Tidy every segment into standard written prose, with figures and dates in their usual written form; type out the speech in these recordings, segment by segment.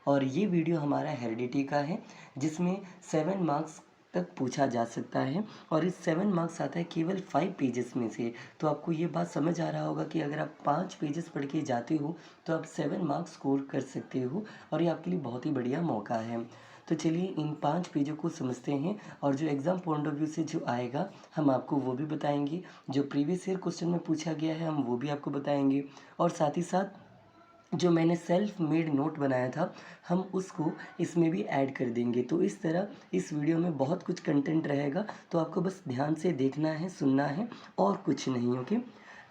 और ये वीडियो हमारा हेरिडिटी का है जिसमें 7 मार्क्स तक पूछा जा सकता है और इस 7 मार्क्स आता है केवल 5 पेजेस में से। तो आपको ये बात समझ आ रहा होगा कि अगर आप 5 पेजेस पढ़ के जाते हो तो आप 7 मार्क्स स्कोर कर सकते हो और ये आपके लिए बहुत ही बढ़िया मौका है। तो चलिए इन 5 पेजों को समझते हैं और जो एग्ज़ाम पॉइंट ऑफ व्यू से जो आएगा हम आपको वो भी बताएंगे, जो प्रीवियस ईयर क्वेश्चन में पूछा गया है हम वो भी आपको बताएंगे और साथ ही साथ जो मैंने सेल्फ मेड नोट बनाया था हम उसको इसमें भी ऐड कर देंगे। तो इस तरह इस वीडियो में बहुत कुछ कंटेंट रहेगा, तो आपको बस ध्यान से देखना है, सुनना है और कुछ नहीं। ओके,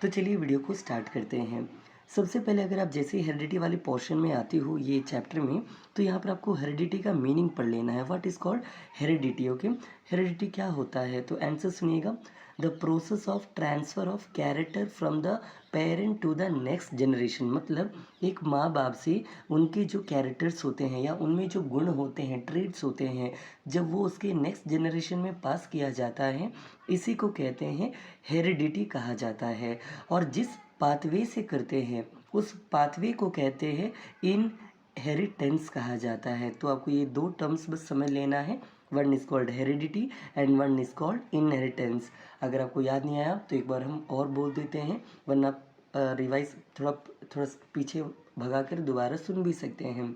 तो चलिए वीडियो को स्टार्ट करते हैं। सबसे पहले अगर आप जैसे ही हेरिडिटी वाले पोर्शन में आते हो ये चैप्टर में, तो यहाँ पर आपको हेरिडिटी का मीनिंग पढ़ लेना है। What is called heredity. Okay, heredity क्या होता है तो आंसर सुनिएगा। The process of transfer of character from the parent to the next generation, मतलब एक माँ बाप से उनके जो कैरेक्टर्स होते हैं या उनमें जो गुण होते हैं, ट्रेड्स होते हैं, जब वो उसके नेक्स्ट जनरेशन में पास किया जाता है, इसी को कहते हैं हेरिडिटी कहा जाता है। और जिस पाथवे से करते हैं उस पाथवे को कहते हैं इनहेरिटेंस कहा जाता है। तो आपको ये दो टर्म्स बस समझ लेना है, one is called heredity and one is called inheritance. अगर आपको याद नहीं आया तो एक बार हम और बोल देते हैं, वरना रिवाइज थोड़ा पीछे भगा कर दोबारा सुन भी सकते हैं।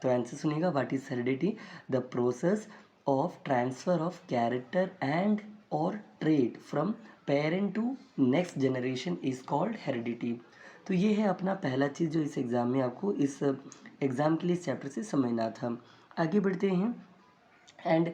तो आंसर सुनिएगा, what is heredity. The process of transfer of character and और trade from parent to next generation is called heredity. तो ये है अपना पहला चीज़ जो इस एग्ज़ाम में आपको इस एग्ज़ाम के लिए इस चैप्टर से समझना था। आगे बढ़ते हैं एंड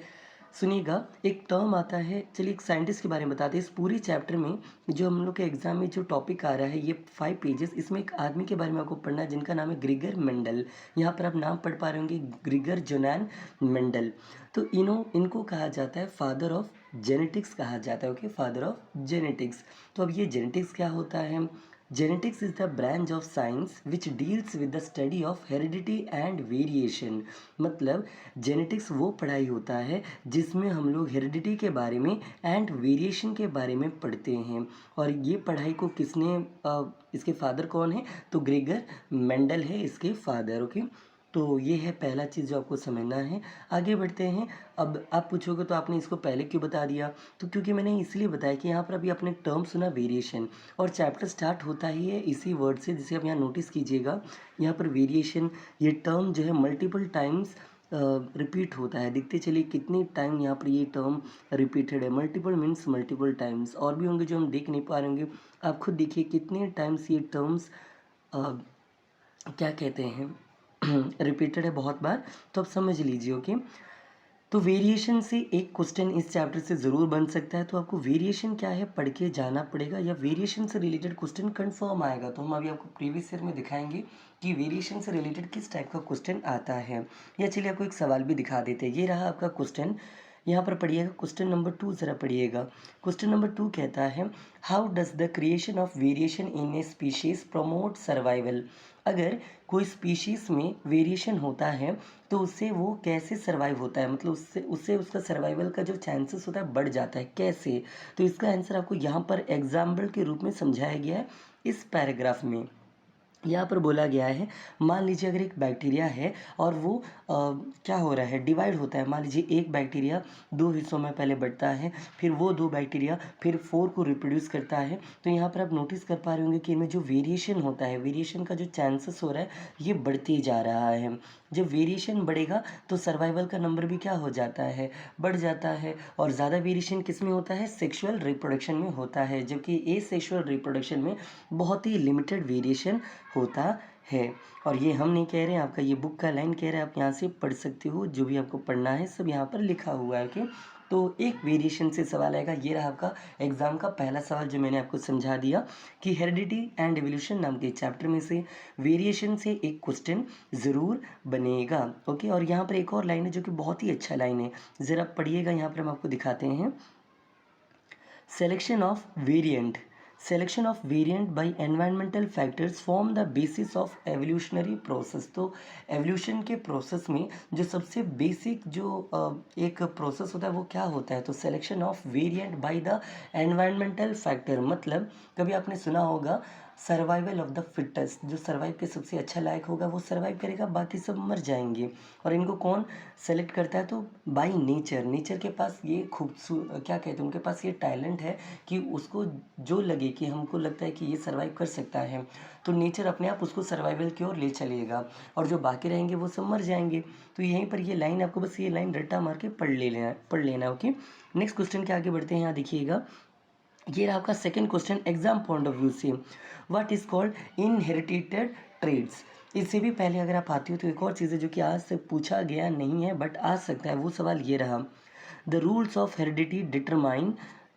सुनिएगा, एक टर्म आता है, चलिए एक साइंटिस्ट के बारे में बताते हैं। इस पूरी चैप्टर में जो हम लोग के एग्जाम में जो टॉपिक आ रहा है ये 5 पेजेस, इसमें एक आदमी के बारे में आपको पढ़ना है जिनका नाम है ग्रिगर मेंडल। यहाँ पर आप नाम पढ़ पा रहे होंगे, ग्रिगर जोनान मेंडल। तो इनको कहा जाता है फादर ऑफ जेनेटिक्स कहा जाता है। Okay, father of genetics. तो अब ये जेनेटिक्स क्या होता है। Genetics is the branch of science which deals with the study of heredity and variation. मतलब जेनेटिक्स वो पढ़ाई होता है जिसमें हम लोग हेरिडिटी के बारे में एंड वेरिएशन के बारे में पढ़ते हैं। और ये पढ़ाई को किसने इसके फादर कौन है तो ग्रेगर मेंडल है इसके फादर। ओके, तो ये है पहला चीज़ जो आपको समझना है। आगे बढ़ते हैं। अब आप पूछोगे तो आपने इसको पहले क्यों बता दिया, तो क्योंकि मैंने इसलिए बताया कि यहाँ पर अभी आपने टर्म सुना वेरिएशन और चैप्टर स्टार्ट होता ही है इसी वर्ड से, जिसे आप यहाँ नोटिस कीजिएगा। यहाँ पर वेरिएशन ये टर्म जो है मल्टीपल टाइम्स रिपीट होता है। देखते चलिए कितनी टाइम यहाँ पर ये टर्म रिपीटेड है। मल्टीपल मीन्स मल्टीपल टाइम्स, और भी होंगे जो हम देख नहीं पा रहे होंगे। आप खुद देखिए कितने टाइम्स ये टर्म्स क्या कहते हैं रिपीटेड है बहुत बार। तो आप समझ लीजिए। ओके, तो वेरिएशन से एक क्वेश्चन इस चैप्टर से ज़रूर बन सकता है, तो आपको वेरिएशन क्या है पढ़ के जाना पड़ेगा या वेरिएशन से रिलेटेड क्वेश्चन कंफर्म आएगा। तो हम अभी आपको प्रीवियस ईयर में दिखाएंगे कि वेरिएशन से रिलेटेड किस टाइप का क्वेश्चन आता है। या चलिए आपको एक सवाल भी दिखा देते हैं। ये रहा आपका क्वेश्चन, यहाँ पर पढ़िएगा क्वेश्चन नंबर 2 ज़रा पढ़िएगा। क्वेश्चन नंबर 2 कहता है how does the creation of variation in A species promote survival. अगर कोई स्पीशीज़ में वेरिएशन होता है तो उससे वो कैसे सर्वाइव होता है, मतलब उससे उसका सर्वाइवल का जो चांसेस होता है बढ़ जाता है, कैसे। तो इसका आंसर आपको यहाँ पर एग्जाम्पल के रूप में समझाया गया है इस पैराग्राफ में। यहाँ पर बोला गया है, मान लीजिए अगर एक बैक्टीरिया है और वो क्या हो रहा है डिवाइड होता है। मान लीजिए एक बैक्टीरिया 2 हिस्सों में पहले बढ़ता है, फिर वो 2 बैक्टीरिया फिर 4 को रिप्रोड्यूस करता है। तो यहाँ पर आप नोटिस कर पा रहे होंगे कि इनमें जो वेरिएशन होता है, वेरिएशन का जो चांसेस हो रहा है ये बढ़ते जा रहा है। जब वेरिएशन बढ़ेगा तो सर्वाइवल का नंबर भी क्या हो जाता है, बढ़ जाता है। और ज़्यादा वेरिएशन किस में होता है, सेक्सुअल रिप्रोडक्शन में होता है, जबकि एसेक्सुअल रिप्रोडक्शन में बहुत ही लिमिटेड वेरिएशन होता है। और ये हम नहीं कह रहे हैं, आपका ये बुक का लाइन कह रहा है, आप यहाँ से पढ़ सकते हो। जो भी आपको पढ़ना है सब यहाँ पर लिखा हुआ है। ओके, तो एक वेरिएशन से सवाल आएगा। ये रहा आपका एग्जाम का पहला सवाल जो मैंने आपको समझा दिया कि हेरिडिटी एंड एवोल्यूशन नाम के चैप्टर में से वेरिएशन से एक क्वेश्चन ज़रूर बनेगा। ओके, और यहाँ पर एक और लाइन है जो कि बहुत ही अच्छा लाइन है, ज़रा पढ़िएगा। यहाँ पर हम आपको दिखाते हैं, selection of variant selection of variant by environmental factors form the basis of evolutionary process। तो एवोल्यूशन के प्रोसेस में जो सबसे बेसिक जो एक प्रोसेस होता है वो क्या होता है, तो selection of variant by the environmental factor. मतलब कभी आपने सुना होगा सर्वाइवल ऑफ द फिटेस्ट, जो सर्वाइव के सबसे अच्छा लायक होगा वो सर्वाइव करेगा, बाकी सब मर जाएंगे। और इनको कौन सेलेक्ट करता है? तो बाई नेचर, नेचर के पास ये क्या कहते हैं, उनके पास ये टैलेंट है कि उसको जो लगे कि हमको लगता है कि ये सर्वाइव कर सकता है, तो नेचर अपने आप उसको सर्वाइवल की ओर ले चलेगा, और जो बाकी रहेंगे वो सब मर जाएंगे। तो यहीं पर ये लाइन आपको बस ये लाइन रट्टा मार के पढ़ लेना। ओके, नेक्स्ट क्वेश्चन के आगे बढ़ते हैं। यहाँ देखिएगा, ये रहा आपका second question exam point of view से, what is called inherited trades. इससे भी पहले अगर आप आती हो तो एक और चीज़ है जो कि आज से पूछा गया नहीं है बट आ सकता है, वो सवाल ये रहा, the rules of heredity determine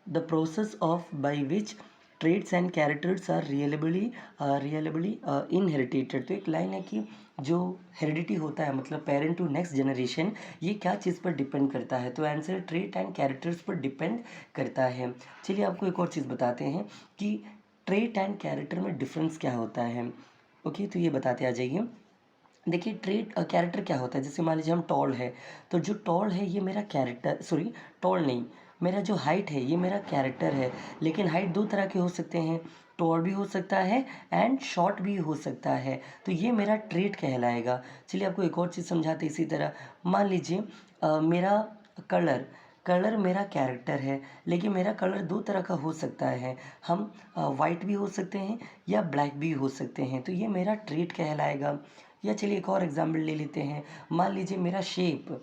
the process of by which trades and characters are reliably inherited. तो एक लाइन है कि जो हेरिडिटी होता है मतलब पेरेंट टू नेक्स्ट जनरेशन, ये क्या चीज़ पर डिपेंड करता है? तो आंसर ट्रेट एंड कैरेक्टर्स पर डिपेंड करता है। चलिए आपको एक और चीज़ बताते हैं कि ट्रेट एंड कैरेक्टर में डिफरेंस क्या होता है। ओके, तो ये बताते आ जाइए। देखिए, ट्रेट कैरेक्टर क्या होता है, जैसे मान लीजिए हम टॉल है, तो जो टॉल है ये मेरा कैरेक्टर, सॉरी टॉल नहीं, मेरा जो हाइट है ये मेरा कैरेक्टर है। लेकिन हाइट दो तरह के हो सकते हैं, टॉल भी हो सकता है एंड शॉर्ट भी हो सकता है, तो ये मेरा ट्रेट कहलाएगा। चलिए आपको एक और चीज़ समझाते इसी तरह। मान लीजिए मेरा कलर कलर मेरा कैरेक्टर है, लेकिन मेरा कलर दो तरह का हो सकता है, हम वाइट भी हो सकते हैं या ब्लैक भी हो सकते हैं, तो ये मेरा ट्रेट कहलाएगा। या चलिए एक और एग्जाम्पल ले लेते हैं। मान लीजिए मेरा शेप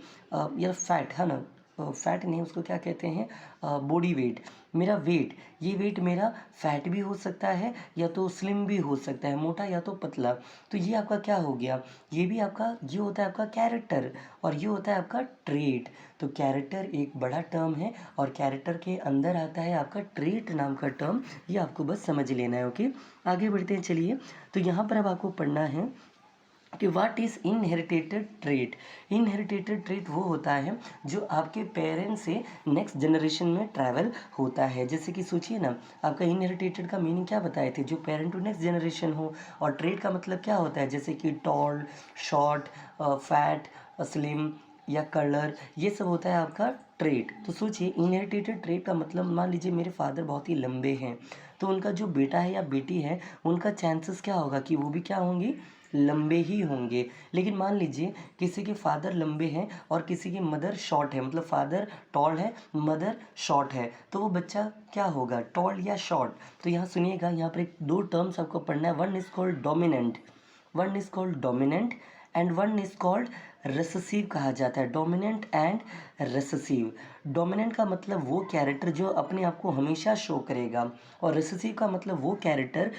या फैट है ना, फैट नहीं उसको क्या कहते हैं, बॉडी वेट, मेरा वेट, ये वेट मेरा फैट भी हो सकता है या तो स्लिम भी हो सकता है, मोटा या तो पतला। तो ये आपका क्या हो गया, ये भी आपका, ये होता है आपका कैरेक्टर और ये होता है आपका ट्रेट। तो कैरेक्टर एक बड़ा टर्म है और कैरेक्टर के अंदर आता है आपका ट्रेट नाम का टर्म, ये आपको बस समझ लेना है। ओके, आगे बढ़ते हैं। चलिए, तो यहाँ पर अब आपको पढ़ना है कि व्हाट इज़ इनहेरिटेटेड ट्रेट। इनहेरिटेटेड ट्रेट वो होता है जो आपके पेरेंट्स से नेक्स्ट जनरेशन में ट्रैवल होता है। जैसे कि सोचिए ना, आपका इनहेरिटेटेड का मीनिंग क्या बताए थे, जो पेरेंट टू नेक्स्ट जनरेशन हो, और ट्रेट का मतलब क्या होता है, जैसे कि टॉल, शॉर्ट, फैट, स्लिम या कलर, ये सब होता है आपका ट्रेट। तो सोचिए, इनहेरिटेटेड ट्रेट का मतलब, मान लीजिए मेरे फादर बहुत ही लंबे हैं, तो उनका जो बेटा है या बेटी है, उनका चांसेस क्या होगा कि वो भी क्या होंगे, लंबे ही होंगे। लेकिन मान लीजिए किसी के फादर लंबे हैं और किसी की मदर शॉर्ट है, मतलब फादर टॉल है, मदर शॉर्ट है, तो वो बच्चा क्या होगा, टॉल या शॉर्ट। तो यहाँ सुनिएगा, यहाँ पर एक दो टर्म्स आपको पढ़ना है, one is called dominant, one is called dominant and one is called recessive कहा जाता है, डोमिनेंट एंड रेसेसिव। डोमिनेंट का मतलब वो कैरेक्टर जो अपने आप को हमेशा शो करेगा, और रेसेसिव का मतलब वो कैरेक्टर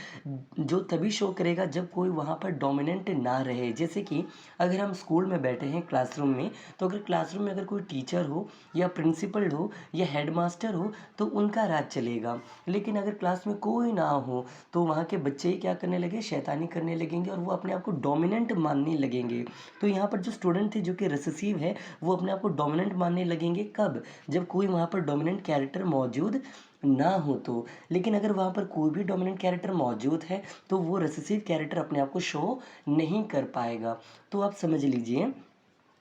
जो तभी शो करेगा जब कोई वहाँ पर डोमिनेंट ना रहे। जैसे कि अगर हम स्कूल में बैठे हैं क्लासरूम में, तो अगर क्लासरूम में अगर कोई टीचर हो या प्रिंसिपल हो या हेडमास्टर हो तो उनका राज चलेगा। लेकिन अगर क्लास में कोई ना हो तो वहाँ के बच्चे क्या करने लगे, शैतानी करने लगेंगे और वो अपने आप को डोमिनेंट मानने लगेंगे। तो यहाँ पर जो स्टूडेंट थे जो कि रेसेसिव है, वो अपने आप को डोमिनेंट मानने लगेंगे कब, जब कोई वहाँ पर डोमिनेंट कैरेक्टर मौजूद ना हो तो। लेकिन अगर वहाँ पर कोई भी डोमिनेंट कैरेक्टर मौजूद है तो वो रेसेसिव कैरेक्टर अपने आप को शो नहीं कर पाएगा। तो आप समझ लीजिए,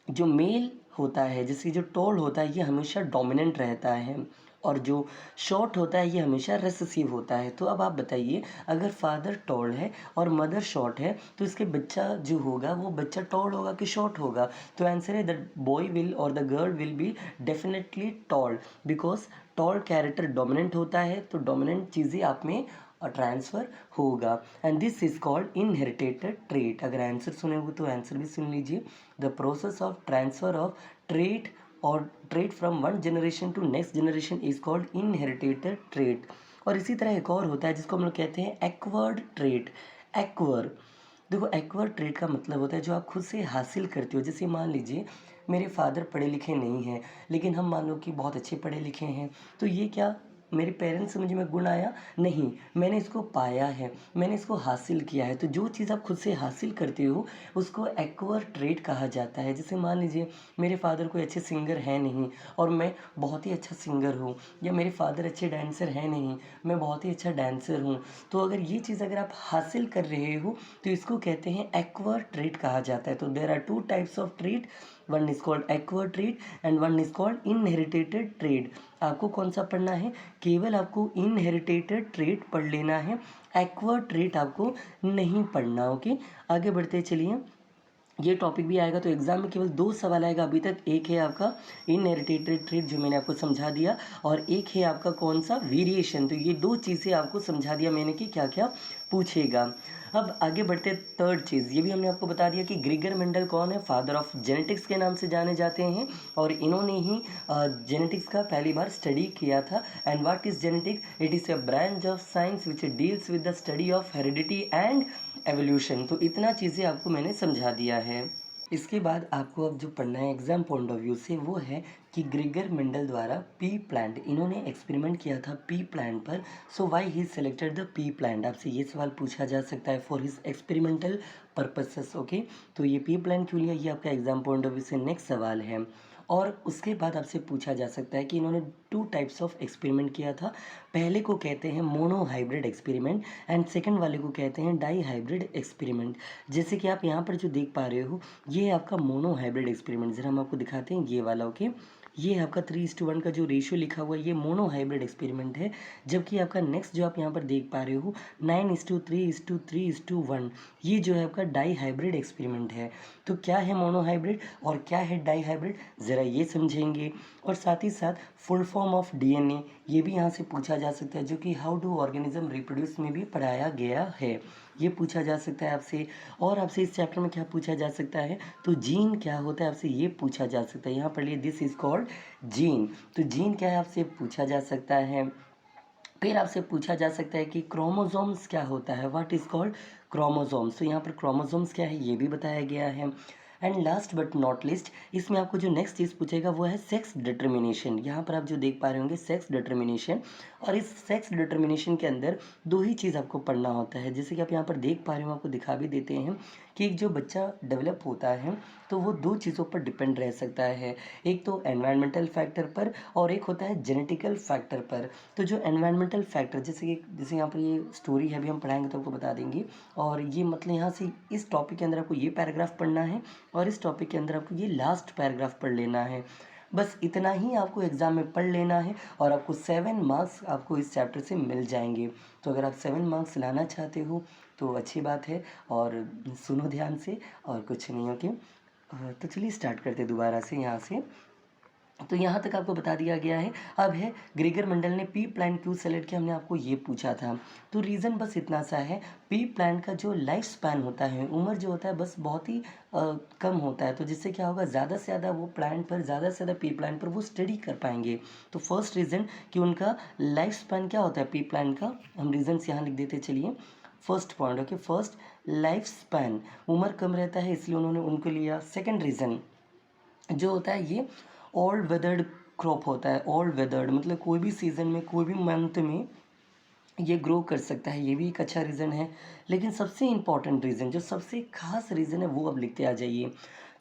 जो मेल होता है, जैसे जो टॉल होता है, ये हमेशा डोमिनेंट रहता है, और जो शॉर्ट होता है ये हमेशा रेसेसिव होता है। तो अब आप बताइए, अगर फादर टॉल है और मदर शॉर्ट है तो इसके बच्चा जो होगा वो बच्चा टॉल होगा कि शॉर्ट होगा? तो आंसर है द बॉय विल और the girl will be definitely tall, because tall character dominant होता है, तो डोमिनेंट चीज़ें आप में ट्रांसफ़र होगा, and this is called इनहेरिटेटेड trait. अगर आंसर सुने हो तो आंसर भी सुन लीजिए, the process of transfer of trait और trait from one generation to next generation is called इनहेरिटेटेड trait. और इसी तरह एक और होता है जिसको हम लोग कहते हैं एक्वर्ड ट्रेट। एक्वर, देखो एक्वर ट्रेट का मतलब होता है जो आप खुद से हासिल करते हो। जैसे मान लीजिए मेरे फादर पढ़े लिखे नहीं हैं, लेकिन हम मान लो कि बहुत अच्छे पढ़े लिखे हैं, तो ये क्या मेरे पेरेंट्स से मुझे में गुण आया नहीं, मैंने इसको पाया है, मैंने इसको हासिल किया है। तो जो चीज़ आप खुद से हासिल करते हो उसको एक्वर ट्रेट कहा जाता है। जैसे मान लीजिए मेरे फादर कोई अच्छे सिंगर है नहीं और मैं बहुत ही अच्छा सिंगर हूँ, या मेरे फादर अच्छे डांसर हैं नहीं, मैं बहुत ही अच्छा डांसर हूँ, तो अगर ये चीज़ अगर आप हासिल कर रहे हो तो इसको कहते हैं एक्वर ट्रेट कहा जाता है। तो there are two types of trait, one is called acquire trait and one is called इनहेरिटेटेड trait. आपको कौन सा पढ़ना है, केवल आपको इनहेरिटेटेड ट्रेट पढ़ लेना है, एक्वायर्ड ट्रेट आपको नहीं पढ़ना। ओके, आगे बढ़ते चलिए। ये टॉपिक भी आएगा तो एग्जाम में केवल 2 सवाल आएगा अभी तक। एक है आपका इनहेरिटेड ट्रेट जो मैंने आपको समझा दिया, और एक है आपका कौन सा, वेरिएशन। तो ये 2 चीज़ें आपको समझा दिया मैंने कि क्या क्या पूछेगा। अब आगे बढ़ते थर्ड चीज़, ये भी हमने आपको बता दिया कि ग्रिगर मेंडल कौन है, फादर ऑफ जेनेटिक्स के नाम से जाने जाते हैं, और इन्होंने ही जेनेटिक्स का पहली बार स्टडी किया था। And what is genetics, it is a branch of science which deals with the study of heredity and evolution. तो इतना चीज़ें आपको मैंने समझा दिया है। इसके बाद आपको अब जो पढ़ना है एग्जाम पॉइंट ऑफ व्यू से, वो है कि ग्रिगर मेंडल द्वारा पी प्लांट, इन्होंने एक्सपेरिमेंट किया था पी प्लांट पर। So why he selected the pea plant, आपसे ये सवाल पूछा जा सकता है for his experimental purposes. Okay, तो ये पी प्लांट क्यों लिया, ये आपका एग्जाम पॉइंट ऑफ व्यू से नेक्स्ट सवाल है। और उसके बाद आपसे पूछा जा सकता है कि इन्होंने 2 टाइप्स ऑफ एक्सपेरिमेंट किया था। पहले को कहते हैं mono hybrid experiment, and second वाले को कहते हैं डाई हाइब्रिड एक्सपेरिमेंट। जैसे कि आप यहाँ पर जो देख पा रहे हो, ये है आपका मोनो हाइब्रिड एक्सपेरिमेंट। ज़रा हम आपको दिखाते हैं ये वाला। ओके, ये है आपका 3:1 का जो रेशियो लिखा हुआ है, ये मोनो हाइब्रिड एक्सपेरिमेंट है। जबकि आपका नेक्स्ट जो आप यहाँ पर देख पा रहे हो 9:3:3:1, ये जो है आपका डाई हाइब्रिड एक्सपेरिमेंट है। तो क्या है मोनो हाइब्रिड और क्या है डाई हाइब्रिड, ज़रा ये समझेंगे। और साथ ही साथ फुल फॉर्म ऑफ डीएनए, ये भी यहाँ से पूछा जा सकता है, जो कि हाउ डू ऑर्गेनिज्म रिप्रोड्यूस में भी पढ़ाया गया है, ये पूछा जा सकता है आपसे। और आपसे इस चैप्टर में क्या पूछा जा सकता है, तो जीन क्या होता है, आपसे ये पूछा जा सकता है। यहाँ पर लिए दिस इज कॉल्ड जीन, तो जीन क्या है आपसे पूछा जा सकता है। फिर आपसे पूछा जा सकता है कि क्रोमोसोम्स क्या होता है, व्हाट इज कॉल्ड क्रोमोसोम्स। तो यहाँ पर क्रोमोसोम्स क्या है ये भी बताया गया है। And last but not list, इसमें आपको जो नेक्स्ट चीज़ पूछेगा वो है सेक्स डिटर्मिनेशन। यहाँ पर आप जो देख पा रहे होंगे सेक्स डिटर्मिनेशन, और इस सेक्स डिटर्मिनेशन के अंदर 2 ही चीज़ आपको पढ़ना होता है। जैसे कि आप यहाँ पर देख पा रहे हो, आपको दिखा भी देते हैं कि एक जो बच्चा डेवलप होता है तो वो 2 चीज़ों पर डिपेंड रह सकता है, एक तो एनवायरमेंटल फैक्टर पर और एक होता है जेनेटिकल फैक्टर पर। तो जो एनवायरमेंटल फैक्टर, जैसे यहाँ पर ये स्टोरी है, अभी हम पढ़ाएंगे तो आपको बता देंगे। और ये मतलब यहाँ से इस टॉपिक के अंदर आपको ये पैराग्राफ पढ़ना है, और इस टॉपिक के अंदर आपको ये लास्ट पैराग्राफ पढ़ लेना है। बस इतना ही आपको एग्ज़ाम में पढ़ लेना है, और आपको 7 मार्क्स आपको इस चैप्टर से मिल जाएंगे। तो अगर आप 7 मार्क्स लाना चाहते हो तो अच्छी बात है, और सुनो ध्यान से, और कुछ नहीं। ओके, तो चलिए स्टार्ट करते दोबारा से यहाँ से। तो यहाँ तक आपको बता दिया गया है। अब है ग्रिगर मेंडल ने पी प्लांट क्यों सेलेक्ट किया, हमने आपको ये पूछा था। तो रीज़न बस इतना सा है, पी प्लांट का जो लाइफ स्पैन होता है, उम्र जो होता है बस बहुत ही कम होता है। तो जिससे क्या होगा, ज़्यादा से ज़्यादा वो प्लांट पर, ज़्यादा से ज़्यादा पी प्लांट पर वो स्टडी कर पाएंगे। तो फर्स्ट रीज़न कि उनका लाइफ स्पैन क्या होता है पी प्लांट का, हम रीजन्स यहाँ लिख देते चलिए। First point, okay, first life span, उम्र कम रहता है इसलिए उन्होंने उनको लिया। सेकेंड रीज़न जो होता है, ये ऑल वेदर्ड क्रॉप होता है। ऑल वेदर्ड मतलब कोई भी सीज़न में, कोई भी मंथ में ये ग्रो कर सकता है, ये भी एक अच्छा रीज़न है। लेकिन सबसे इम्पॉर्टेंट रीज़न, जो सबसे खास रीज़न है, वो अब लिखते आ जाइए।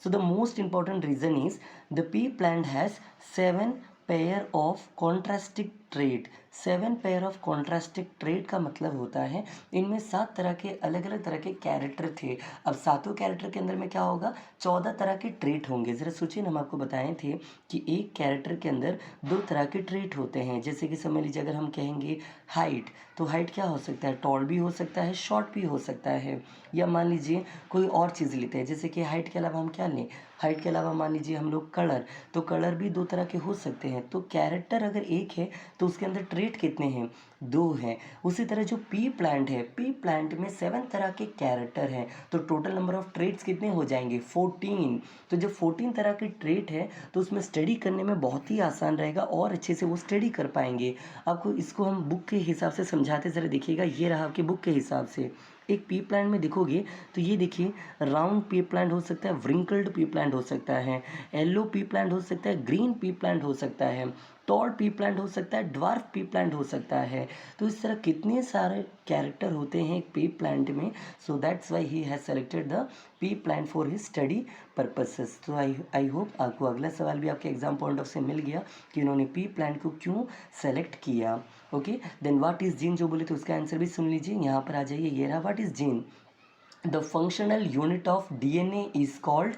So the most important reason is the pea plant has 7 pair of contrastic trait. 7 pair of contrastic trait का मतलब होता है इनमें 7 तरह के अलग अलग तरह के कैरेक्टर थे। अब सातों कैरेक्टर के अंदर में क्या होगा, 14 तरह के ट्रेट होंगे। ज़रा सोचिए ना, हम आपको बताए थे कि एक कैरेक्टर के अंदर 2 तरह के ट्रेट होते हैं। जैसे कि समझ लीजिए, अगर हम कहेंगे हाइट, तो हाइट क्या हो सकता है, टॉल भी हो सकता है, शॉर्ट भी हो सकता है। या मान लीजिए कोई और चीज़ लेते हैं, जैसे कि हाइट के अलावा हम क्या लें, हाइट के अलावा मान लीजिए हम लोग कलर, तो कलर भी 2 तरह के हो सकते हैं। तो कैरेक्टर अगर एक है तो उसके अंदर ट्रेट कितने हैं, 2 हैं। उसी तरह जो पी प्लांट है, पी प्लांट में 7 तरह के कैरेक्टर हैं, तो टोटल नंबर ऑफ ट्रेट्स कितने हो जाएंगे, 14। तो जब 14 तरह के ट्रेट है तो उसमें स्टडी करने में बहुत ही आसान रहेगा, और अच्छे से वो स्टडी कर पाएंगे। आपको इसको हम बुक के हिसाब से समझाते, ज़रा देखिएगा, ये रहा आपके बुक के हिसाब से। एक पी प्लांट में देखोगे तो ये देखिए, राउंड पी प्लांट हो सकता है, व्रिंकल्ड पी प्लांट हो सकता है, येलो पी प्लांट हो सकता है, ग्रीन पी प्लांट हो सकता है, टॉल पी प्लांट हो सकता है, ड्वार्फ पी प्लांट हो सकता है। तो इस तरह कितने सारे कैरेक्टर होते हैं एक पी प्लांट में। So that's why he has selected the pea plant for his study purposes. तो आई होप आपको अगला सवाल भी आपके एग्जाम पॉइंट ऑफ से मिल गया कि उन्होंने पी प्लांट को क्यों सेलेक्ट किया। Okay, then what is gene जो बोले तो उसका आंसर भी सुन लीजिए, यहाँ पर आ जाइए, ये रहा what is gene. The functional unit of DNA is called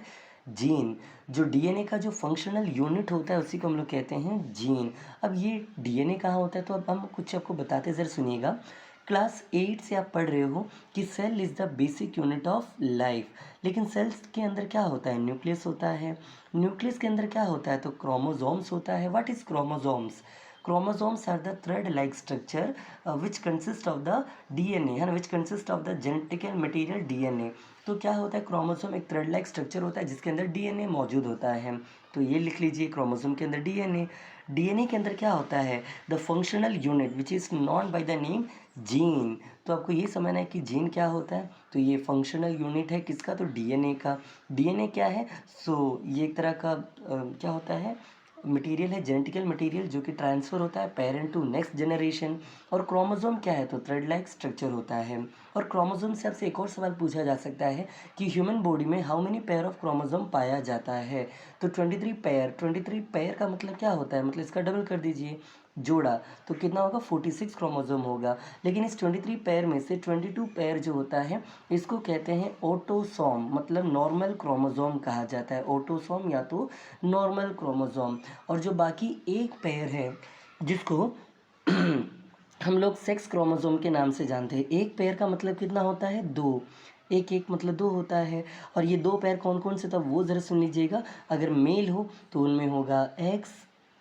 gene. जो डीएनए का जो फंक्शनल यूनिट होता है उसी को हम लोग कहते हैं जीन। अब ये डीएनए कहाँ होता है, तो अब हम कुछ आपको बताते, ज़रा सुनिएगा क्लास 8 से आप पढ़ रहे हो कि cell is the basic unit of life, लेकिन सेल्स के अंदर क्या होता है? न्यूक्लियस होता है। न्यूक्लियस के अंदर क्या होता है? तो क्रोमोसोम्स होता है। What is chromosomes? Chromosomes are the thread like structure which consist of the DNA, है ना, which consist of the genetical material DNA. तो क्या होता है? क्रोमोसोम एक थ्रेड लाइक स्ट्रक्चर होता है जिसके अंदर डीएनए मौजूद होता है। तो ये लिख लीजिए, क्रोमोसोम के अंदर डीएनए। डीएनए के अंदर क्या होता है? The functional unit which is known by the name gene. तो आपको ये समझना है कि जीन क्या होता है। तो ये फंक्शनल यूनिट है किसका? तो डीएनए का। डीएनए क्या है? ये एक तरह का क्या होता है? मटेरियल है, जेनेटिकल मटेरियल, जो कि ट्रांसफ़र होता है पेरेंट टू नेक्स्ट जनरेशन। और क्रोमोसोम क्या है? तो थ्रेड लाइक स्ट्रक्चर होता है। और क्रोमोसोम से आपसे एक और सवाल पूछा जा सकता है कि ह्यूमन बॉडी में how many pair of chromosome पाया जाता है? तो 23 पेयर। 23 पेयर का मतलब क्या होता है? मतलब इसका डबल कर दीजिए, जोड़ा, तो कितना होगा? 46 क्रोमोसोम होगा। लेकिन इस 23 पेयर में से 22 पेयर जो होता है इसको कहते हैं ऑटोसोम, मतलब नॉर्मल क्रोमोसोम कहा जाता है। ऑटोसोम या तो नॉर्मल क्रोमोसोम। और जो बाकी एक पेयर है जिसको हम लोग सेक्स क्रोमोसोम के नाम से जानते हैं। एक पेयर का मतलब कितना होता है? दो। एक एक मतलब दो होता है। और ये दो पेयर कौन कौन से? तब वो ज़रा सुन लीजिएगा। अगर मेल हो तो उनमें होगा एक्स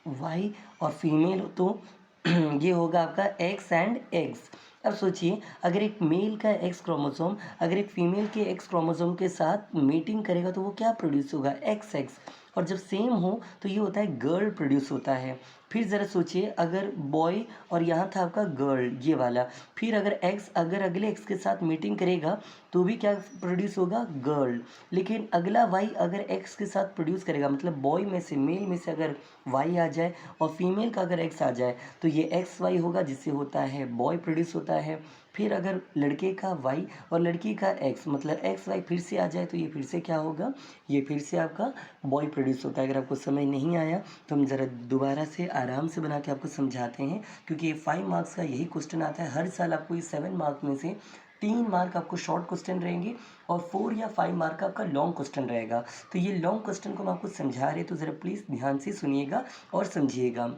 वाई, और फीमेल हो तो ये होगा आपका एक्स एंड एक्स। अब सोचिए, अगर एक मेल का एक्स क्रोमोसोम अगर एक फीमेल के एक्स क्रोमोसोम के साथ मीटिंग करेगा तो वो क्या प्रोड्यूस होगा? X x. और जब सेम हो तो ये होता है गर्ल प्रोड्यूस होता है। फिर ज़रा सोचिए, अगर बॉय और यहाँ था आपका गर्ल, ये वाला, फिर अगर एक्स अगर अगले एक्स के साथ मीटिंग करेगा तो भी क्या प्रोड्यूस होगा? गर्ल। लेकिन अगला वाई अगर एक्स के साथ प्रोड्यूस करेगा, मतलब बॉय में से, मेल में से अगर वाई आ जाए और फीमेल का अगर एक्स आ जाए तो ये एक्स वाई होगा, जिससे होता है बॉय प्रोड्यूस होता है। फिर अगर लड़के का वाई और लड़की का एक्स, मतलब एक्स वाई फिर से आ जाए तो ये फिर से क्या होगा? ये फिर से आपका बॉय प्रोड्यूस होता है। अगर आपको समझ नहीं आया तो हम ज़रा दोबारा से आराम से बना के आपको समझाते हैं, क्योंकि ये 5 मार्क्स का यही क्वेश्चन आता है हर साल। आपको ये 7 मार्क में से 3 मार्क आपको शॉर्ट क्वेश्चन रहेंगे और 4 या 5 मार्क का आपका लॉन्ग क्वेश्चन रहेगा। तो ये लॉन्ग क्वेश्चन को हम आपको समझा रहे हैं, तो ज़रा प्लीज़ ध्यान से सुनिएगा और समझिएगा।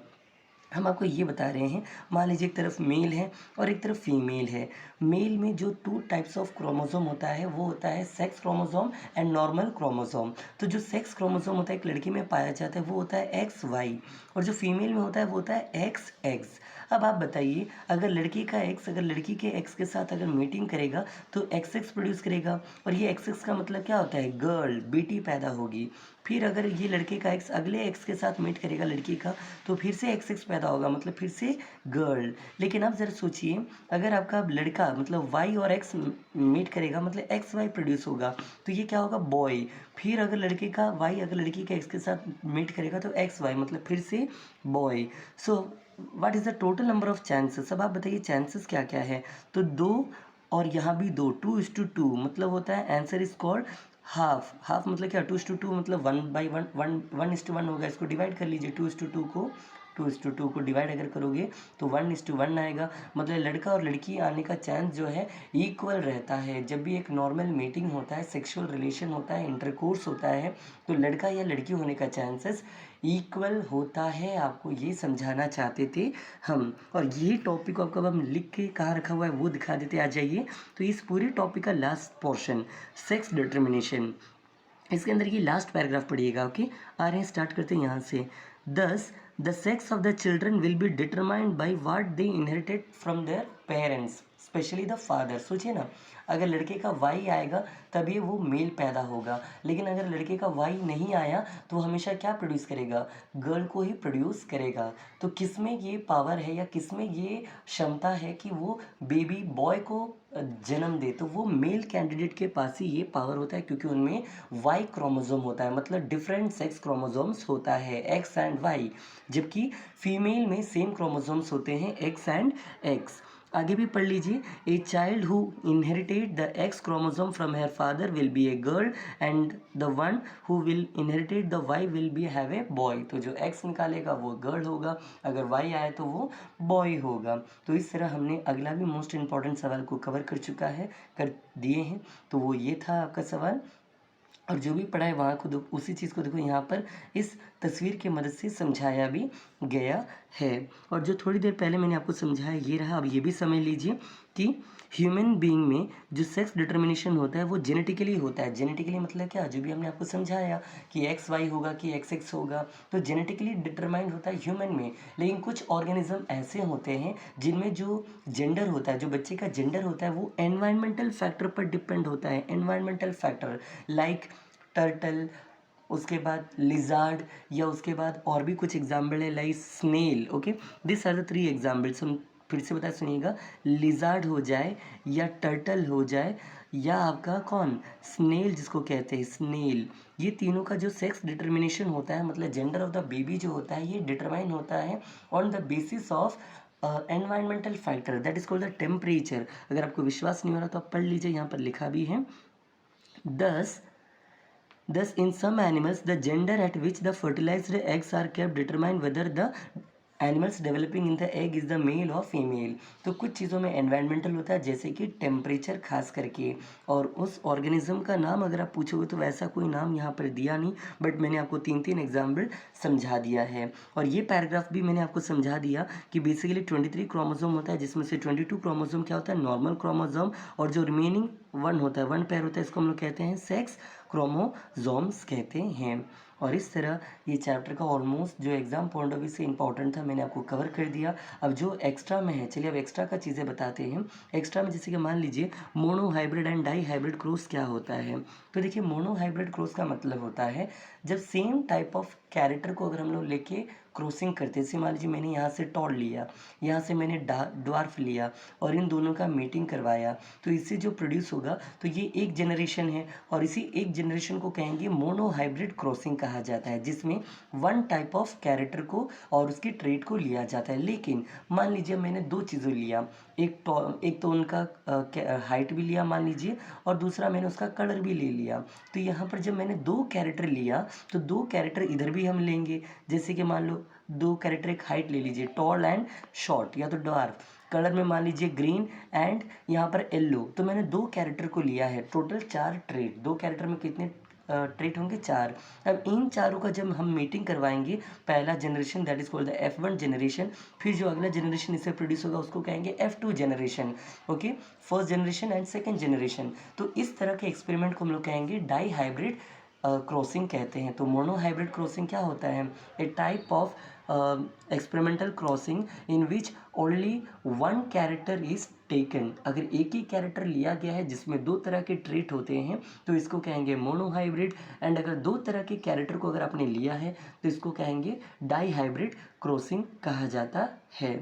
हम आपको ये बता रहे हैं, मान लीजिए एक तरफ मेल है और एक तरफ फीमेल है। मेल में जो 2 टाइप्स ऑफ क्रोमोसोम होता है वो होता है sex chromosome and normal chromosome. तो जो सेक्स क्रोमोसोम होता है एक लड़की में पाया जाता है वो होता है एक्स वाई, और जो फीमेल में होता है वो होता है एक्स एक्स। अब आप बताइए, अगर लड़की का एक्स अगर लड़की के एक्स के साथ अगर मीटिंग करेगा तो एक्स एक्स प्रोड्यूस करेगा, और ये एक्स एक्स का मतलब क्या होता है? गर्ल, बेटी पैदा होगी। फिर अगर ये लड़के का एक्स अगले एक्स के साथ मीट करेगा लड़की का तो फिर से एक्स एक्स पैदा होगा, मतलब फिर से गर्ल। लेकिन आप ज़रा सोचिए, अगर आपका लड़का मतलब वाई और एक्स मीट करेगा, मतलब एक्स वाई प्रोड्यूस होगा, तो ये क्या होगा? बॉय। फिर अगर लड़के का वाई अगर लड़की के एक्स के साथ मीट करेगा तो एक्स वाई, मतलब फिर से boy. So what is the total number of chances? अब आप बताइए चांसेस क्या क्या है? तो दो, और यहाँ भी दो, 2:2, मतलब होता है answer is called half. Half मतलब क्या? 2:2 मतलब 1/1, 1:1 होगा। इसको डिवाइड कर लीजिए, 2:2 को, 2:2 को डिवाइड अगर करोगे तो 1:1 आएगा। मतलब लड़का और लड़की आने का चांस जो है इक्वल रहता है। जब भी एक नॉर्मल मीटिंग होता है, सेक्सुअल रिलेशन होता है, इंटरकोर्स होता है, तो लड़का या लड़की होने का चांसेस इक्वल होता है। आपको ये समझाना चाहते थे हम, और यही टॉपिक को आपको अब हम लिख के कहाँ रखा हुआ है वो दिखा देते। आ जाइए, तो इस पूरे टॉपिक का लास्ट पोर्शन, सेक्स डिटर्मिनेशन, इसके अंदर ये लास्ट पैराग्राफ पढ़िएगा। ओके, आ रहे हैं, स्टार्ट करते हैं यहाँ से। दस the sex of the children will be determined by what they inherited from their parents, specially the father. सोचिए ना, अगर लड़के का वाई आएगा तभी वो मेल पैदा होगा, लेकिन अगर लड़के का वाई नहीं आया तो हमेशा क्या प्रोड्यूस करेगा? गर्ल को ही प्रोड्यूस करेगा। तो किस में ये पावर है या किस में ये क्षमता है कि वो बेबी बॉय को जन्म दे? तो वो मेल कैंडिडेट के पास ही ये पावर होता है, क्योंकि उनमें वाई क्रोमोसोम होता है, मतलब डिफरेंट सेक्स क्रोमोसोम्स होता है, एक्स एंड वाई। जबकि फीमेल में सेम क्रोमोसोम्स होते हैं, एक्स एंड एक्स। आगे भी पढ़ लीजिए, a child who inherited the X chromosome from her father will be a girl and the one who will inherited the Y will be have a boy. तो जो x निकालेगा वो girl होगा, अगर वाई आए तो वो बॉय होगा। तो इस तरह हमने अगला भी मोस्ट इंपॉर्टेंट सवाल को कवर कर दिए हैं। तो वो ये था आपका सवाल, और जो भी पढ़ा है वहाँ को उसी चीज़ को देखो यहाँ पर इस तस्वीर की मदद से समझाया भी गया है। और जो थोड़ी देर पहले मैंने आपको समझाया ये रहा। अब ये भी समझ लीजिए कि ह्यूमन बीइंग में जो सेक्स डिटर्मिनेशन होता है वो जेनेटिकली होता है। जेनेटिकली मतलब क्या, जो भी हमने आपको समझाया कि एक्स वाई होगा कि एक्स एक्स होगा, तो जेनेटिकली डिटरमाइंड होता है ह्यूमन में। लेकिन कुछ ऑर्गेनिज्म ऐसे होते हैं जिनमें जो जेंडर होता है, जो बच्चे का जेंडर होता है, वो एनवायरमेंटल फैक्टर पर डिपेंड होता है। एनवायरमेंटल फैक्टर लाइक टर्टल, उसके बाद लिजार्ड, या उसके बाद और भी कुछ एग्जाम्पल है like snail. Okay, this are the 3 examples. हम फिर से बता सुनिएगा, लिजार्ड हो जाए या टर्टल हो जाए या आपका कौन स्नेल जिसको कहते हैं स्नेल, ये तीनों का जो सेक्स डिटर्मिनेशन होता है, मतलब जेंडर ऑफ द बेबी जो होता है, ये डिटरमाइन होता है on the basis of environmental factor that is called the temperature. अगर आपको विश्वास नहीं हो रहा तो आप पढ़ लीजिए, यहाँ पर लिखा भी है। Thus, in some animals, the gender at which the fertilized eggs are kept determine whether the animals developing in the egg is the male or female। तो कुछ चीज़ों में एनवायरमेंटल होता है, जैसे कि टेम्परेचर खास करके, और उस ऑर्गेनिज्म का नाम अगर आप पूछोगे तो वैसा कोई नाम यहाँ पर दिया नहीं, बट मैंने आपको 3 एग्जाम्पल समझा दिया है। और ये पैराग्राफ भी मैंने आपको समझा दिया कि बेसिकली 23 क्रोमोसोम होता है, जिसमें से 22 क्रोमोसोम क्या होता है, नॉर्मल क्रोमोसोम, और जो रिमेनिंग 1 होता है, 1 पेयर होता है, इसको हम लोग कहते हैं सेक्स क्रोमोसोम्स कहते हैं। और इस तरह ये चैप्टर का ऑलमोस्ट जो एग्जाम पॉइंट ऑफ व्यू से इंपॉर्टेंट था मैंने आपको कवर कर दिया। अब जो एक्स्ट्रा में है, चलिए अब एक्स्ट्रा का चीज़ें बताते हैं। एक्स्ट्रा में जैसे कि मान लीजिए monohybrid and dihybrid cross क्या होता है। तो देखिए मोनो हाइब्रिड क्रॉस का मतलब होता है जब सेम टाइप ऑफ कैरेक्टर को अगर हम लोग लेके क्रॉसिंग करते हैं। जैसे मान लीजिए मैंने यहाँ से टॉड लिया, यहाँ से मैंने ड्वार्फ लिया, और इन दोनों का मीटिंग करवाया, तो इससे जो प्रोड्यूस होगा तो ये एक जनरेशन है, और इसी एक जनरेशन को कहेंगे मोनो हाइब्रिड क्रॉसिंग कहा जाता है, जिसमें 1 टाइप ऑफ कैरेक्टर को और उसकी ट्रेट को लिया जाता है। लेकिन मान लीजिए मैंने 2 चीज़ें लिया, एक तो उनका हाइट भी लिया मान लीजिए, और दूसरा मैंने उसका कलर भी ले लिया। तो यहाँ पर जब मैंने 2 कैरेक्टर लिया तो 2 कैरेक्टर इधर भी हम लेंगे। जैसे कि मान लो 2 कैरेक्टर, एक हाइट ले लीजिए टॉल एंड शॉर्ट या तो ड्वार्फ, कलर में मान लीजिए ग्रीन एंड यहाँ पर येलो, तो मैंने 2 कैरेक्टर को लिया है। टोटल 4 ट्रेट, 2 कैरेक्टर में कितने ट्रेट होंगे, 4। अब इन चारों का जब हम मीटिंग करवाएंगे, पहला generation that is called the F1 generation, फिर जो अगला जनरेशन इससे प्रोड्यूस होगा उसको कहेंगे F2 generation. Okay, first generation and second generation. तो इस तरह के एक्सपेरिमेंट को हम लोग कहेंगे डाई हाइब्रिड क्रॉसिंग कहते हैं। तो मोनो हाइब्रिड क्रॉसिंग क्या होता है, a type of experimental crossing in which only 1 character is taken. अगर एक ही कैरेक्टर लिया गया है जिसमें 2 तरह के ट्रेट होते हैं तो इसको कहेंगे मोनो हाइब्रिड, एंड अगर 2 तरह के कैरेक्टर को अगर आपने लिया है तो इसको कहेंगे डाई हाइब्रिड क्रॉसिंग कहा जाता है।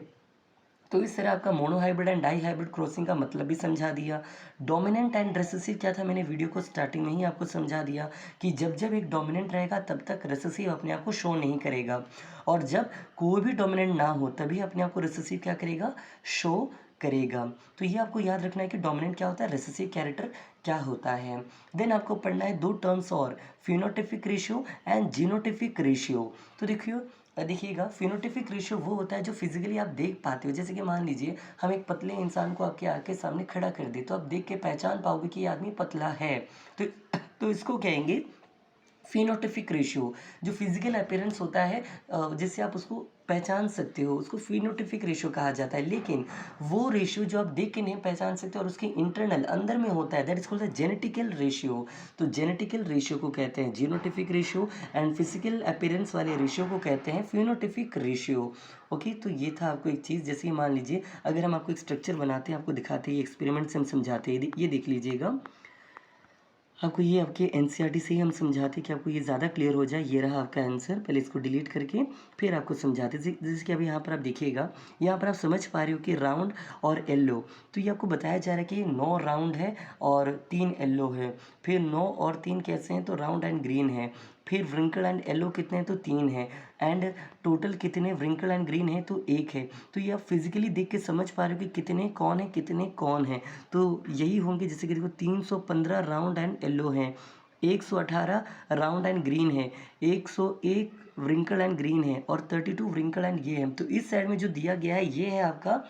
तो इस तरह आपका monohybrid and dihybrid crossing का मतलब भी समझा दिया। डोमिनेंट एंड रिसेसिव क्या था, मैंने वीडियो को स्टार्टिंग में ही आपको समझा दिया कि जब जब एक डोमिनेंट रहेगा तब तक रिसेसिव अपने आप को शो नहीं करेगा, और जब कोई भी डोमिनेंट ना हो तभी अपने आप को रिसेसिव क्या करेगा, शो करेगा। तो ये आपको याद रखना है कि डोमिनेंट क्या होता है, रिसेसिव कैरेक्टर क्या होता है। देन आपको पढ़ना है 2 टर्म्स और, phenotypic ratio and genotypic ratio. तो देखिएगा फिनोटिपिक रेशियो वो होता है जो फिजिकली आप देख पाते हो। जैसे कि मान लीजिए हम एक पतले इंसान को आपके आँख के सामने खड़ा कर दे तो आप देख के पहचान पाओगे कि ये आदमी पतला है। तो इसको कहेंगे फिनोटिपिक रेशियो। जो फिजिकल अपीयरेंस होता है जिससे आप उसको पहचान सकते हो, उसको फिनोटिपिक रेशियो कहा जाता है। लेकिन वो रेशियो जो आप देख के नहीं पहचान सकते और उसके इंटरनल अंदर में होता है that is called the genetical ratio. तो जेनेटिकल रेशियो को कहते हैं genotypic ratio, and physical appearance वाले रेशियो को कहते हैं फिनोटिपिक रेशियो। ओके, तो ये था आपको एक चीज़। जैसे मान लीजिए अगर हम आपको एक स्ट्रक्चर बनाते हैं, आपको दिखाते हैं, एक्सपेरिमेंट से हम समझाते हैं, ये देख लीजिएगा। आपको ये आपके एनसीईआरटी से ही हम समझाते कि आपको ये ज़्यादा क्लियर हो जाए। ये रहा आपका आंसर, पहले इसको डिलीट करके फिर आपको समझाते। जैसे कि अभी यहाँ पर आप देखिएगा, यहाँ पर आप समझ पा रहे हो कि राउंड और येलो। तो ये आपको बताया जा रहा है कि 9 राउंड है और 3 येलो है। फिर 9 और 3 कैसे हैं, तो राउंड एंड ग्रीन है। फिर व्रिंकल एंड येलो कितने हैं, तो 3 है। एंड टोटल कितने व्रिंकल एंड ग्रीन है, तो 1 है। तो ये आप फिजिकली देख के समझ पा रहे हो कि कितने कौन है, कितने कौन है। तो यही होंगे, जैसे कि देखो 315 राउंड एंड येलो हैं, 118 राउंड एंड ग्रीन है, 101 व्रिंकल एंड ग्रीन है, और 32 व्रिंकल एंड ये है। तो इस साइड में जो दिया गया है ये है आपका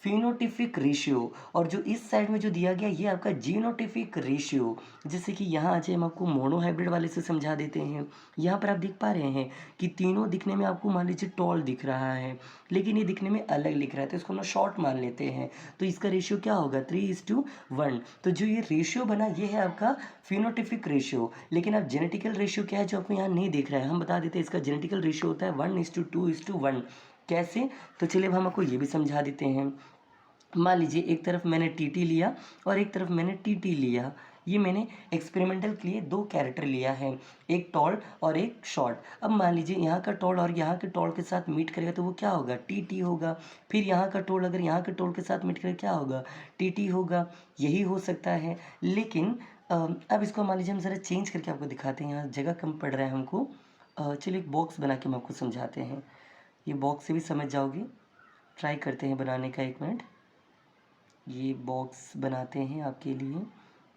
फिनोटिपिक रेशियो, और जो इस साइड में जो दिया गया ये आपका जीनोटिपिक रेशियो। जैसे कि यहाँ आ जाए हम आपको मोनोहाइब्रिड वाले से समझा देते हैं। यहाँ पर आप देख पा रहे हैं कि तीनों दिखने में आपको मान लीजिए टॉल दिख रहा है, लेकिन ये दिखने में अलग लिख रहा है, तो इसको हम शॉर्ट मान लेते हैं। तो इसका रेशियो क्या होगा 3:1। तो जो ये रेशियो बना ये है आपका फिनोटिपिक रेशियो। लेकिन अब जेनेटिकल रेशियो क्या है जो आपको यहाँ नहीं दिख रहा है, हम बता देते हैं। इसका जेनेटिकल रेशियो होता है 1:2:1। कैसे? तो चलिए अब हम आपको ये भी समझा देते हैं। मान लीजिए एक तरफ मैंने टीटी लिया और एक तरफ मैंने टीटी लिया। ये मैंने एक्सपेरिमेंटल के लिए दो कैरेक्टर लिया है, एक टॉल और एक शॉर्ट। अब मान लीजिए यहाँ का टॉल और यहाँ के टॉल के साथ मीट करेगा तो वो क्या होगा, टीटी होगा। फिर यहाँ का टॉल अगर यहाँ के टॉल के साथ मीट करेगा क्या होगा, टीटी होगा। यही हो सकता है। लेकिन अब इसको मान लीजिए हम ज़रा चेंज करके आपको दिखाते हैं, यहाँ जगह कम पड़ रहा है हमको। चलिए एक बॉक्स बना के हम आपको समझाते हैं, ये बॉक्स से भी समझ जाओगे। ट्राई करते हैं बनाने का, 1 मिनट। ये बॉक्स बनाते हैं आपके लिए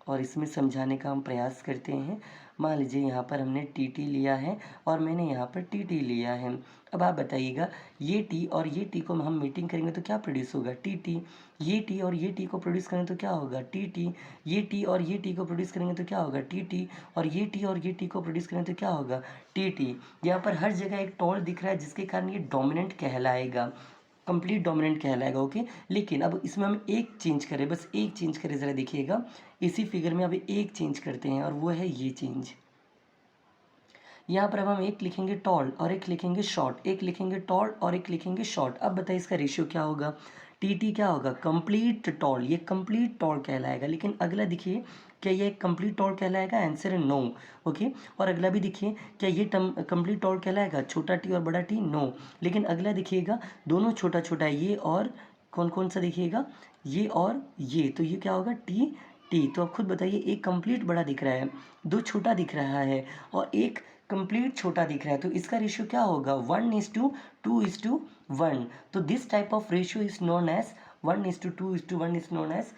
और इसमें समझाने का हम प्रयास करते हैं। मान लीजिए यहाँ पर हमने टीटी लिया है और मैंने यहाँ पर टीटी लिया है। अब आप बताइएगा ये टी और ये टी को हम मीटिंग करेंगे तो क्या प्रोड्यूस होगा, टीटी। ये टी और ये टी को प्रोड्यूस करेंगे तो क्या होगा, टीटी। ये टी और ये टी को प्रोड्यूस करेंगे तो क्या होगा, टीटी। और ये टी और ये टी को प्रोड्यूस करेंगे तो क्या होगा, टीटी। यहाँ पर हर जगह एक टॉल दिख रहा है जिसके कारण ये डोमिनेंट कहलाएगा, कंप्लीट डोमिनेंट कहलाएगा। ओके, लेकिन अब इसमें हम एक चेंज करें, बस एक चेंज करें, ज़रा देखिएगा। इसी फिगर में अब एक चेंज करते हैं और वो है ये चेंज। यहाँ पर अब हम एक लिखेंगे टॉल और एक लिखेंगे शॉर्ट, एक लिखेंगे टॉल और एक लिखेंगे शॉर्ट। अब बताइए इसका रेशियो क्या होगा, टी क्या होगा, कंप्लीट टॉल। ये कंप्लीट टॉल कहलाएगा। लेकिन अगला देखिए, क्या ये कंप्लीट टॉल कहलाएगा, आंसर है नो। ओके, और अगला भी देखिए, क्या ये कंप्लीट टॉल कहलाएगा, छोटा टी और बड़ा टी, नो। लेकिन अगला देखिएगा, दोनों छोटा छोटा है, ये और कौन कौन सा देखिएगा, ये और ये, तो ये क्या होगा, टी टी। तो आप खुद बताइए, एक कंप्लीट बड़ा दिख रहा है, दो छोटा दिख रहा है और एक कंप्लीट छोटा दिख रहा है, तो इसका रेशियो क्या होगा, 1:2:1। तो this type of ratio is known as 1:2:1 is known as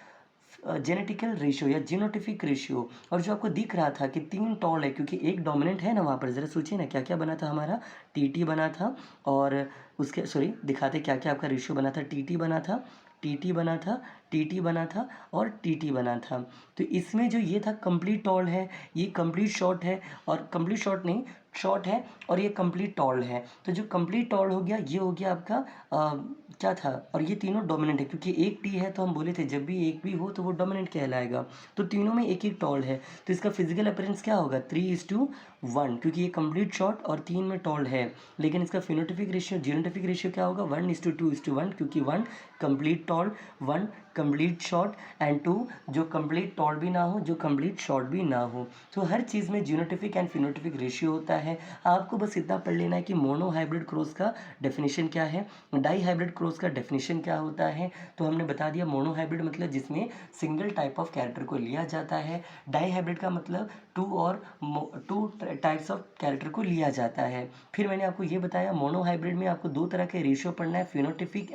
genetical ratio या जीनोटिफिक रेशियो। और जो आपको दिख रहा था कि 3 टॉल है क्योंकि एक डोमिनेंट है ना वहाँ पर, ज़रा सोचिए ना क्या क्या बना था हमारा, टीटी बना था और उसके सॉरी दिखाते क्या क्या आपका रेशियो बना था, टीटी बना था, टीटी बना था, टीटी बना था और टीटी बना था। तो इसमें जो ये था कंप्लीट टॉल है, ये कंप्लीट शॉर्ट है, और कंप्लीट शॉर्ट नहीं शॉर्ट है, और ये कंप्लीट टॉल है। तो जो कंप्लीट टॉल हो गया ये हो गया आपका क्या था, और ये तीनों डोमिनेंट है क्योंकि एक टी है, तो हम बोले थे जब भी एक भी हो तो वो डोमिनेंट कहलाएगा। तो तीनों में एक एक टॉल है, तो इसका फिजिकल अपीयरेंस क्या होगा, 3:1, क्योंकि ये कंप्लीट शॉर्ट और 3 में टॉल है। लेकिन इसका फिनोटिपिक रेशियो जीनोटिपिक रेशियो क्या होगा, 1:2:1, क्योंकि 1 complete tall, 1 complete short and 2 जो कंप्लीट टॉल भी ना हो, जो कंप्लीट शॉर्ट भी ना हो। तो हर चीज़ में जीनोटिपिक एंड फिनोटिपिक रेशियो होता है। आपको बस इतना पढ़ लेना है कि मोनो हाइब्रिड क्रॉस का डेफिनेशन क्या है, डाई हाइब्रिड क्रॉस का डेफिनेशन क्या होता है। तो हमने बता दिया मोनो हाइब्रिड मतलब जिसमें सिंगल टाइप ऑफ कैरेक्टर को लिया जाता है, डाई हाइब्रिड का मतलब टू टाइप्स ऑफ कैरेक्टर को लिया जाता है। फिर मैंने आपको ये बताया मोनो हाइब्रिड में आपको दो तरह के रेशियो पढ़ना है, फिनोटिपिक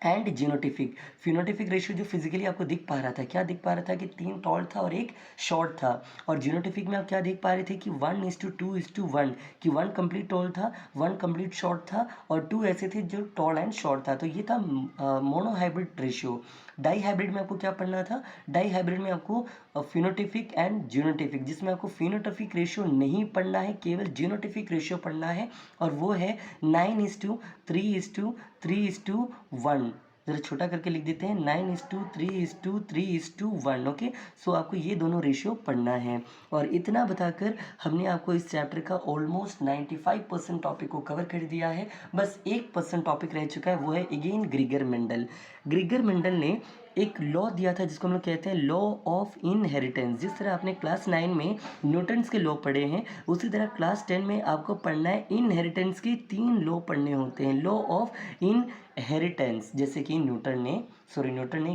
एंड जीनोटिफिक। फिनोटिफिक रेशियो जो फिजिकली आपको दिख पा रहा था, क्या दिख पा रहा था कि 3 टॉल था और एक शॉर्ट था। और जीनोटिफिक में आप क्या देख पा रहे थे कि 1:2:1, कि 1 कंप्लीट टॉल था, 1 कंप्लीट शॉर्ट था और 2 ऐसे थे जो टॉल एंड शॉर्ट था। तो ये था monohybrid ratio. Dihybrid में आपको क्या पढ़ना था, डाई हाइब्रिड में आपको फिनोटिफिक एंड जीनोटिफिक, जिसमें आपको फिनोटिफिक रेशियो नहीं पढ़ना है, केवल जीनोटिफिक रेशियो पढ़ना है, और वो है 9:3:3:1। ज़रा छोटा करके लिख देते हैं, 9:3:3:1। ओके, सो आपको ये दोनों रेशियो पढ़ना है। और इतना बताकर हमने आपको इस चैप्टर का ऑलमोस्ट 95% टॉपिक को कवर कर दिया है। बस 1% टॉपिक रह चुका है, वो है अगेन ग्रीगर मेंडल। ग्रीगर मेंडल ने एक लॉ दिया था जिसको हम लोग कहते हैं लॉ ऑफ इनहेरिटेंस। जिस तरह आपने क्लास 9 में न्यूटन्स के लॉ पढ़े हैं, उसी तरह क्लास 10 में आपको पढ़ना है इनहेरिटेंस के 3 लॉ पढ़ने होते हैं, लॉ ऑफ इनहेरिटेंस। जैसे कि न्यूटन ने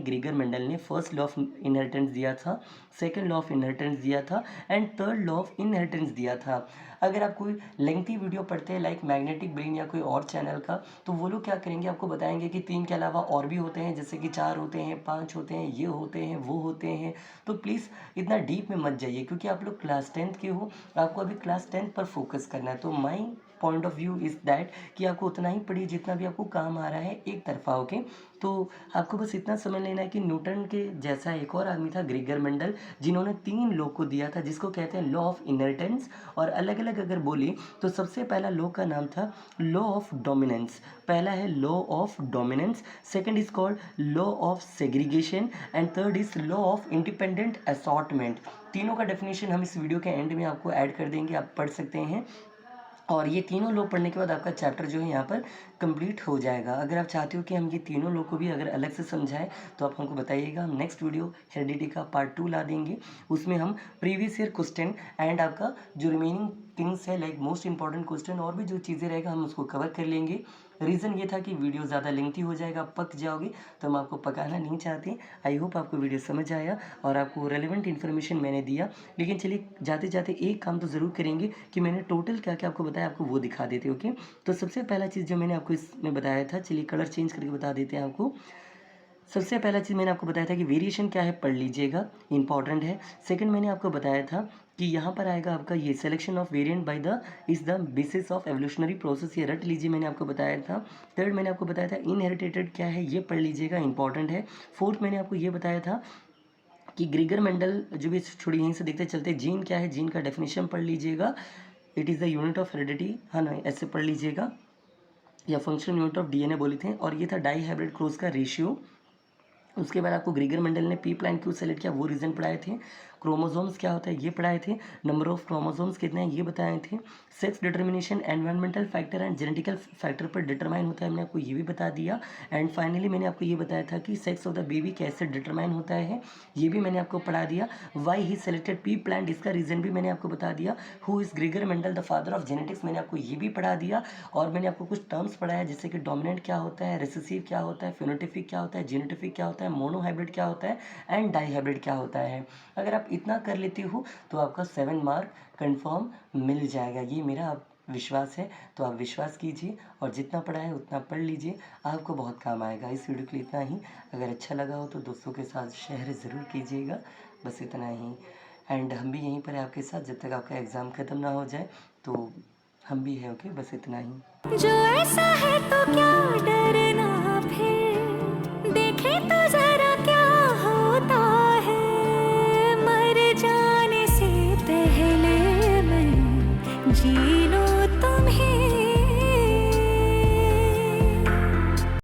ग्रीगर मेंडल ने फर्स्ट लॉ ऑफ इनहेरिटेंस दिया था, सेकंड लॉ ऑफ इनहेरिटेंस दिया था and third law of inheritance दिया था। अगर आप कोई लेंथी वीडियो पढ़ते हैं लाइक मैग्नेटिक ब्रेन या कोई और चैनल का, तो वो लोग क्या करेंगे, आपको बताएंगे कि 3 के अलावा और भी होते हैं, जैसे कि 4 होते हैं, 5 होते हैं, ये होते हैं, वो होते हैं। तो प्लीज़ इतना डीप में मत जाइए क्योंकि आप लोग क्लास 10th के हो, आपको अभी क्लास 10th पर फोकस करना है। तो my point of view is that कि आपको उतना ही पढ़िए जितना भी आपको काम आ रहा है एक तरफा, ओके। तो आपको बस इतना समझ लेना है कि न्यूटन के जैसा एक और आदमी था ग्रेगर मेंडल, जिन्होंने 3 लॉ को दिया था जिसको कहते हैं लॉ ऑफ इनहेरिटेंस। और अलग अलग अगर बोले तो सबसे पहला लॉ का नाम था लॉ ऑफ डोमिनेंस। पहला है law of dominance, second is called law of segregation and third is law of independent assortment. तीनों का डेफिनेशन हम इस वीडियो के एंड में आपको ऐड कर देंगे, आप पढ़ सकते हैं। और ये तीनों लॉ पढ़ने के बाद आपका चैप्टर जो है यहाँ पर कंप्लीट हो जाएगा। अगर आप चाहते हो कि हम ये तीनों लॉ को भी अगर अलग से समझाएं तो आप हमको बताइएगा, हम नेक्स्ट वीडियो हेरिडिटी का पार्ट 2 ला देंगे। उसमें हम प्रीवियस ईयर क्वेश्चन एंड आपका जो रिमेनिंग थिंग्स है लाइक मोस्ट इंपॉर्टेंट क्वेश्चन और भी जो चीज़ें रहेगा हम उसको कवर कर लेंगे। रीज़न ये था कि वीडियो ज़्यादा लेंथी हो जाएगा, आप पक जाओगे, तो हम आपको पकाना नहीं चाहते। आई होप आपको वीडियो समझ आया और आपको रेलेवेंट इन्फॉर्मेशन मैंने दिया। लेकिन चलिए जाते जाते एक काम तो ज़रूर करेंगे कि मैंने टोटल क्या क्या आपको बताया आपको वो दिखा देते, ओके। तो सबसे पहला चीज़ जो मैंने आपको इसमें बताया था, चलिए कलर चेंज करके बता देते हैं आपको। सबसे पहला चीज़ मैंने आपको बताया था कि वेरिएशन क्या है पढ़ लीजिएगा, इंपॉर्टेंट है। सेकंड मैंने आपको बताया था कि यहाँ पर आएगा आपका ये selection of variant by the is the basis of evolutionary process, ये रट लीजिए, मैंने आपको बताया था। थर्ड मैंने आपको बताया था इनहेरिटेड क्या है, ये पढ़ लीजिएगा, इंपॉर्टेंट है। फोर्थ मैंने आपको ये बताया था कि ग्रेगर मेंडल जो भी, छोड़िए यहीं से देखते चलते, जीन क्या है, जीन का डेफिनेशन पढ़ लीजिएगा, it is the unit of heredity, हाँ ना, ऐसे पढ़ लीजिएगा, या फंक्शनल यूनिट ऑफ डीएनए बोले थे। और ये था डाई हाइब्रिड क्रॉस का रेशियो। उसके बाद आपको ग्रेगर मेंडल ने पी प्लान क्यों सेलेक्ट किया वो रीज़न पढ़ाए थे। क्रोमोसोम्स क्या होता है ये पढ़ाए थे। नंबर ऑफ क्रोमोसोम्स कितने हैं ये बताए थे। Sex determination environmental factor and genetical factor पर डिटरमाइन होता है, मैंने आपको ये भी बता दिया। एंड फाइनली मैंने आपको ये बताया था कि सेक्स ऑफ द बेबी कैसे डिटरमाइन होता है, ये भी मैंने आपको पढ़ा दिया। Why he selected P plant, इसका रीज़न भी मैंने आपको बता दिया। Who is Gregor Mendel the father of genetics, मैंने आपको ये भी पढ़ा दिया। और मैंने आपको कुछ टर्म्स पढ़ाया जैसे कि डोमिनेंट क्या होता है, रिसेसिव क्या होता है, फिनोटिपिक क्या होता है, जीनोटिपिक क्या होता है, मोनोहाइब्रिड क्या होता है एंड डाईहाइब्रिड क्या होता है। अगर आप इतना कर लेते हो तो आपका 7 मार्क कंफर्म मिल जाएगा, ये मेरा आप विश्वास है। तो आप विश्वास कीजिए और जितना पढ़ा है उतना पढ़ लीजिए, आपको बहुत काम आएगा। इस वीडियो के लिए इतना ही। अगर अच्छा लगा हो तो दोस्तों के साथ शेयर ज़रूर कीजिएगा, बस इतना ही। एंड हम भी यहीं पर हैं आपके साथ जब तक आपका एग्ज़ाम ख़त्म ना हो जाए, तो हम भी हैं, ओके, बस इतना ही। जो ऐसा है तो क्या डरना फिर।